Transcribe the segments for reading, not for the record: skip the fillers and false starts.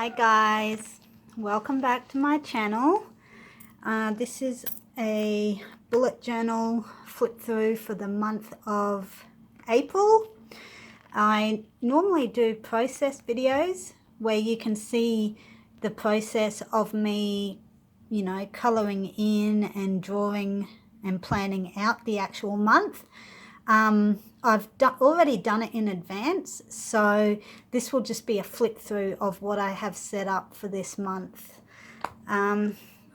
Hi guys, welcome back to my channel. This is a bullet journal flip through for the month of April. I normally do process videos where you can see the process of me, coloring in and drawing and planning out the actual month. I've already done it in advance, so this will just be a flip through of what I have set up for this month.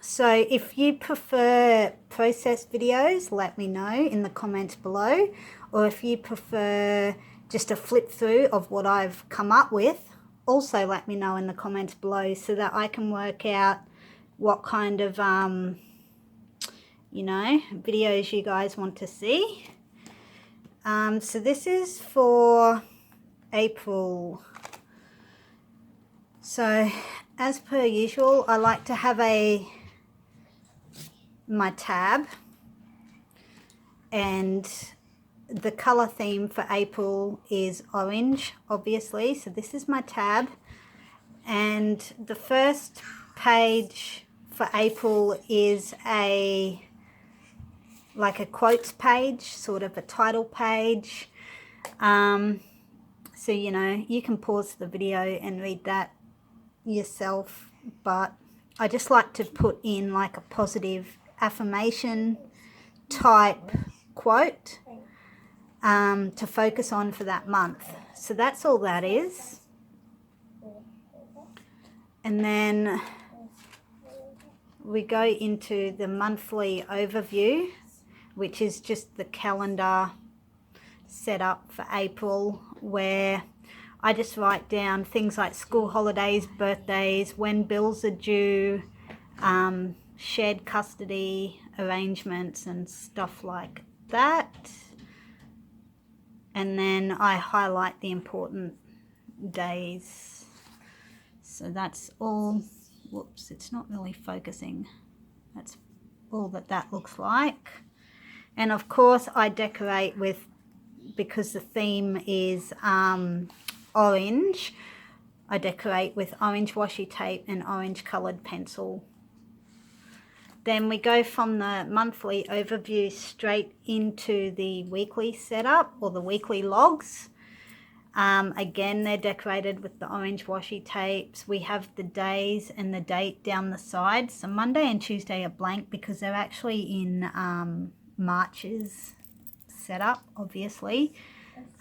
So if you prefer process videos, let me know in the comments below, or if you prefer just a flip through of what I've come up with, also let me know in the comments below so that I can work out what kind of videos you guys want to see. So this is for April. So as per usual, I like to have my tab, and the color theme for April is orange, obviously. So this is my tab, and the first page for April is like a quotes page, sort of a title page. So you can pause the video and read that yourself, but I just like to put in like a positive affirmation type quote to focus on for that month. So that's all that is. And then we go into the monthly overview, which is just the calendar set up for April, where I just write down things like school holidays, birthdays, when bills are due, shared custody arrangements and stuff like that. And then I highlight the important days. So that's all. Whoops, it's not really focusing. That's all that looks like. And of course I decorate with, because the theme is orange, I decorate with orange washi tape and orange colored pencil. Then we go from the monthly overview straight into the weekly setup, or the weekly logs. Again, they're decorated with the orange washi tapes. We have the days and the date down the side. So Monday and Tuesday are blank because they're actually in March's setup, obviously,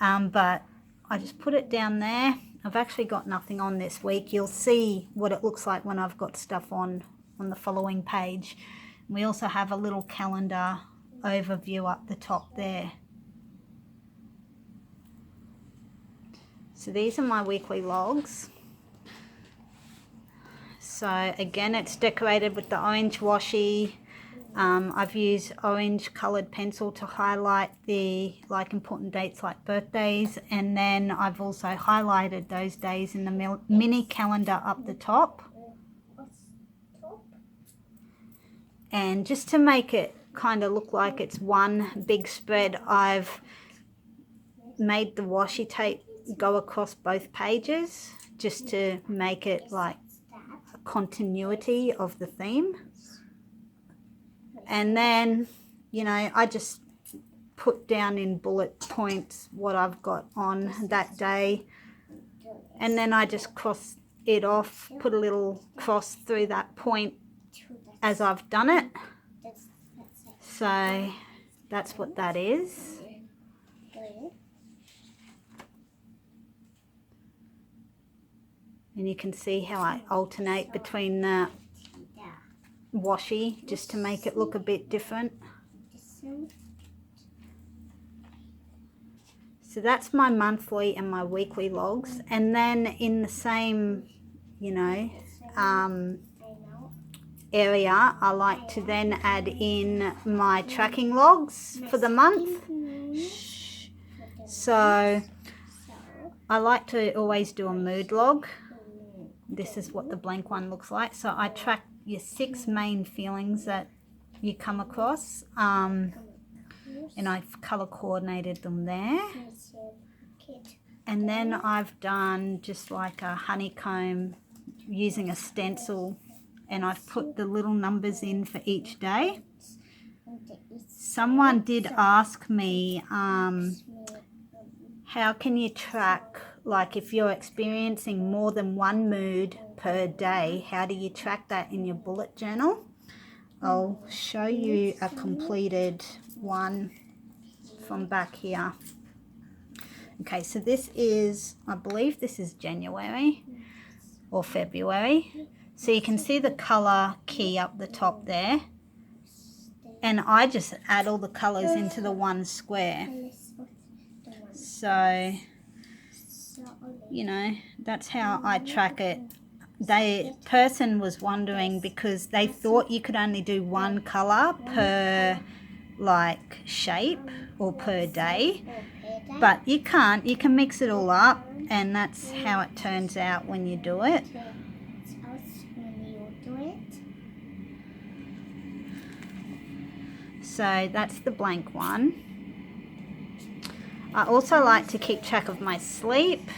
but I just put it down there. I've actually got nothing on this week. You'll see what it looks like when I've got stuff on the following page. We also have a little calendar overview up the top there. So these are my weekly logs. So again, it's decorated with the orange washi. I've used orange colored pencil to highlight the important dates like birthdays, and then I've also highlighted those days in the mini calendar up the top. And just to make it kind of look like it's one big spread, I've made the washi tape go across both pages just to make it like a continuity of the theme. And then, I just put down in bullet points what I've got on that day. And then I just cross it off, put a little cross through that point as I've done it. So that's what that is. And you can see how I alternate between the washi just to make it look a bit different. So that's my monthly and my weekly logs. And then in the same area, I like to then add in my tracking logs for the month. So I like to always do a mood log. This is what the blank one looks like. So I track your 6 main feelings that you come across, and I've color coordinated them there. And then I've done just like a honeycomb using a stencil, and I've put the little numbers in for each day. Someone did ask me, how can you track, like if you're experiencing more than one mood per day, how do you track that in your bullet journal? I'll show you a completed one from back here. Okay, so this is, I believe this is January or February. So you can see the color key up the top there. And I just add all the colors into the one square. So, you know, that's how I track it. The person was wondering because they thought you could only do one color per like shape or per day, but you can't. You can mix it all up, and that's how it turns out when you do it. So that's the blank one. I also like to keep track of my sleep.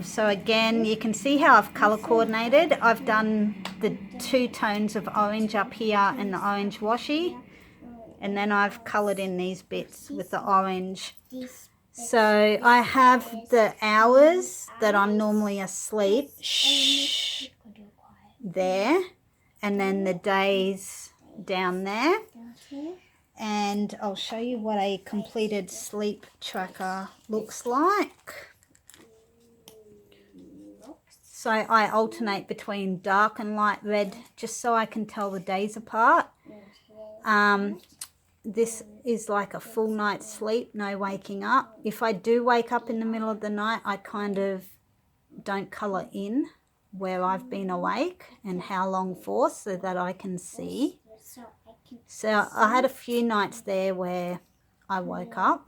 So again, you can see how I've color coordinated. I've done the 2 tones of orange up here and the orange washi, and then I've colored in these bits with the orange. So I have the hours that I'm normally asleep there, and then the days down there. And I'll show you what a completed sleep tracker looks like. So I alternate between dark and light red just so I can tell the days apart. This is like a full night's sleep, no waking up. If I do wake up in the middle of the night, I kind of don't colour in where I've been awake and how long for, so that I can see. So I had a few nights there where I woke up.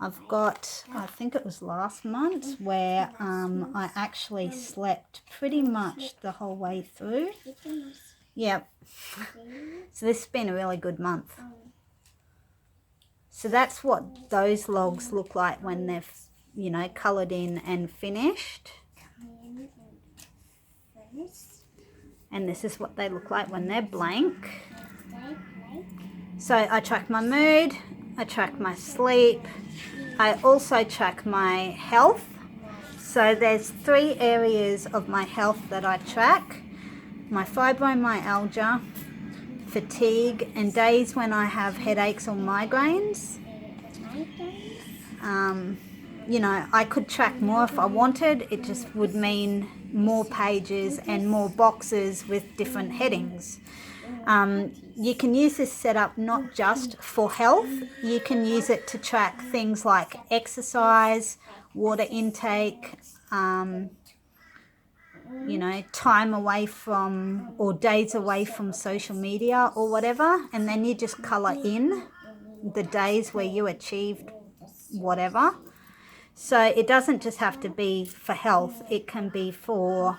I've got, I think it was last month, where I actually slept pretty much the whole way through. Yep. So this has been a really good month. So that's what those logs look like when they're, you know, coloured in and finished. And this is what they look like when they're blank. So I track my mood, I track my sleep, I also track my health. So there's 3 areas of my health that I track: my fibromyalgia, fatigue, and days when I have headaches or migraines. You know, I could track more if I wanted. It just would mean more pages and more boxes with different headings. You can use this setup not just for health. You can use it to track things like exercise, water intake, you know, time away from or days away from social media or whatever, and then you just colour in the days where you achieved whatever. So it doesn't just have to be for health, it can be for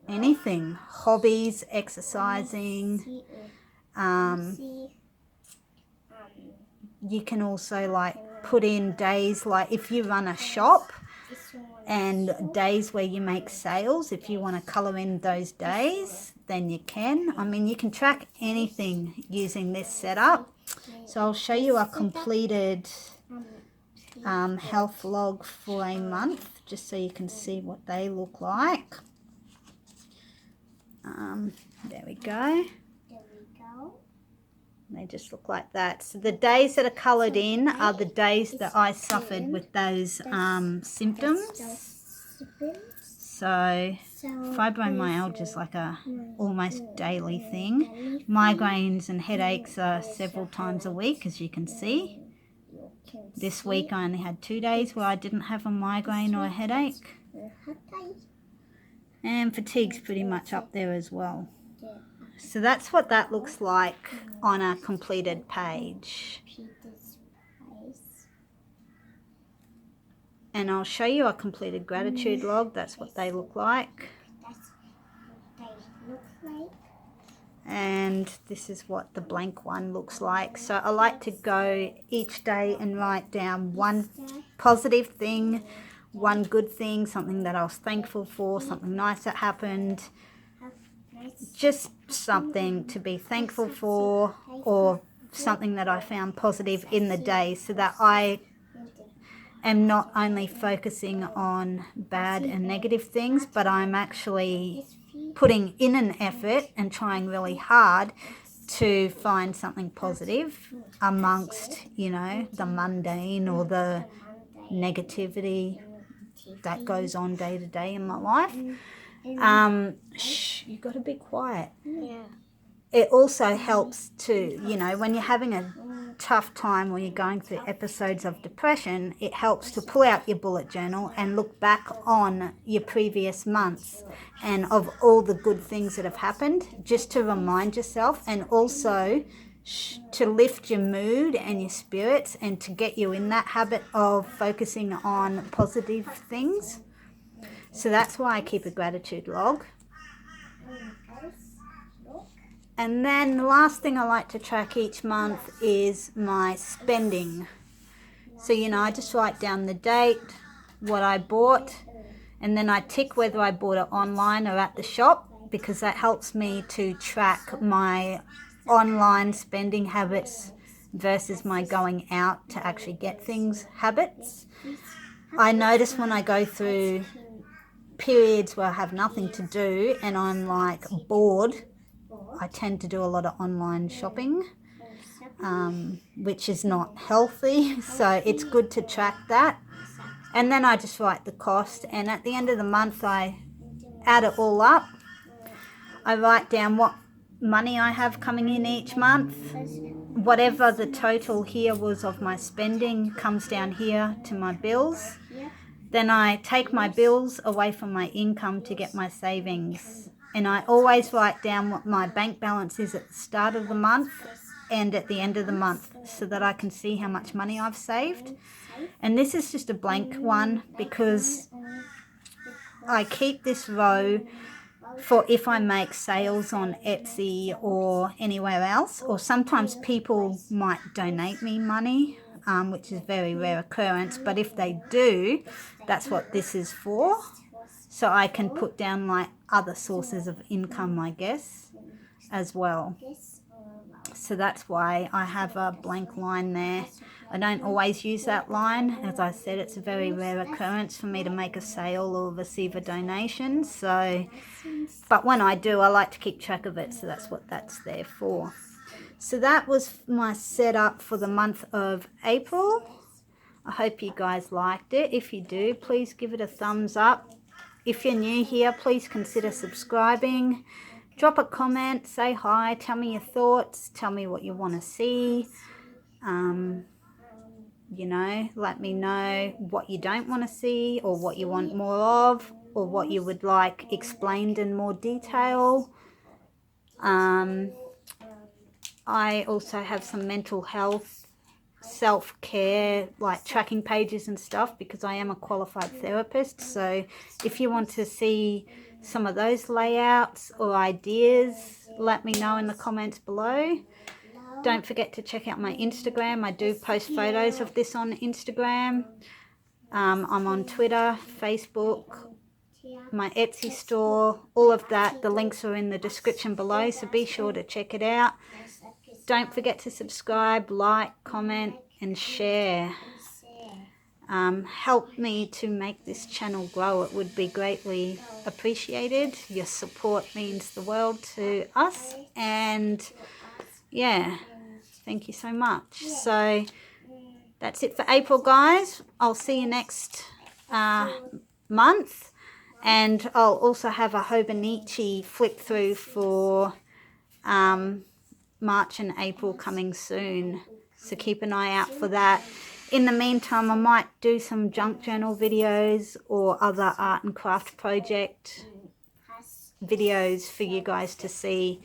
anything, hobbies, exercising. You can also like put in days, like if you run a shop, and days where you make sales. If you want to colour in those days, then you can. I mean, you can track anything using this setup. So I'll show you a completed health log for a month, just so you can see what they look like. There we go. They just look like that. So the days that are coloured in are the days that I suffered with those symptoms. So fibromyalgia is like a almost daily thing. Migraines and headaches are several times a week, as you can see. This week I only had 2 days where I didn't have a migraine or a headache. And fatigue's pretty much up there as well. So that's what that looks like on a completed page. And I'll show you a completed gratitude log. That's what they look like. And this is what the blank one looks like. So I like to go each day and write down one positive thing, one good thing, something that I was thankful for, something nice that happened, just something to be thankful for, or something that I found positive in the day, so that I am not only focusing on bad and negative things, but I'm actually putting in an effort and trying really hard to find something positive amongst, you know, the mundane or the negativity that goes on day to day in my life. Shh, you got to be quiet. Yeah. It also helps to, you know, when you're having a tough time or you're going through episodes of depression, it helps to pull out your bullet journal and look back on your previous months and of all the good things that have happened, just to remind yourself, and also to lift your mood and your spirits and to get you in that habit of focusing on positive things. So that's why I keep a gratitude log. And then the last thing I like to track each month is my spending. So, you know, I just write down the date, what I bought, and then I tick whether I bought it online or at the shop, because that helps me to track my online spending habits versus my going out to actually get things habits. I notice when I go through periods where I have nothing to do and I'm like bored, I tend to do a lot of online shopping, which is not healthy. So it's good to track that. And then I just write the cost. And at the end of the month, I add it all up. I write down what money I have coming in each month. Whatever the total here was of my spending comes down here to my bills. Then I take my bills away from my income to get my savings. And I always write down what my bank balance is at the start of the month and at the end of the month, so that I can see how much money I've saved. And this is just a blank one because I keep this row for if I make sales on Etsy or anywhere else, or sometimes people might donate me money, which is very rare occurrence, but if they do, that's what this is for. So I can put down like other sources of income, I guess, as well. So that's why I have a blank line there. I don't always use that line. As I said, it's a very rare occurrence for me to make a sale or receive a donation. So, but when I do, I like to keep track of it. So that's what that's there for. So that was my setup for the month of April. I hope you guys liked it. If you do, please give it a thumbs up. If you're new here, please consider subscribing. Drop a comment, say hi, tell me your thoughts, tell me what you want to see. You know, let me know what you don't want to see or what you want more of, or what you would like explained in more detail. I also have some mental health, self-care, like tracking pages and stuff, because I am a qualified therapist. So if you want to see some of those layouts or ideas, let me know in the comments below. Don't forget to check out my Instagram. I do post photos of this on Instagram. I'm on Twitter, Facebook, my Etsy store, all of that. The links are in the description below, so be sure to check it out. Don't forget to subscribe, like, comment, and share. Help me to make this channel grow. It would be greatly appreciated. Your support means the world to us. And yeah, thank you so much. So that's it for April, guys. I'll see you next month. And I'll also have a Hobonichi flip through for March and April coming soon. So keep an eye out for that. In the meantime, I might do some junk journal videos or other art and craft project videos for you guys to see,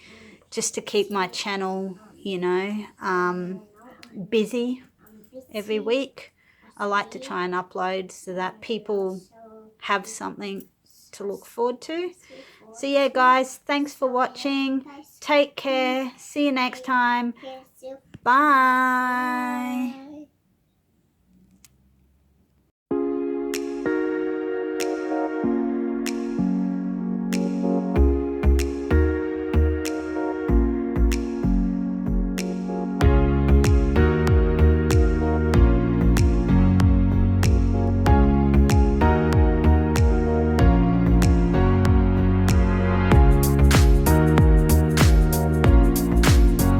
just to keep my channel, you know, busy every week. I like to try and upload so that people have something to look forward to. So yeah, guys, thanks for watching. Take care. See you next time. Bye.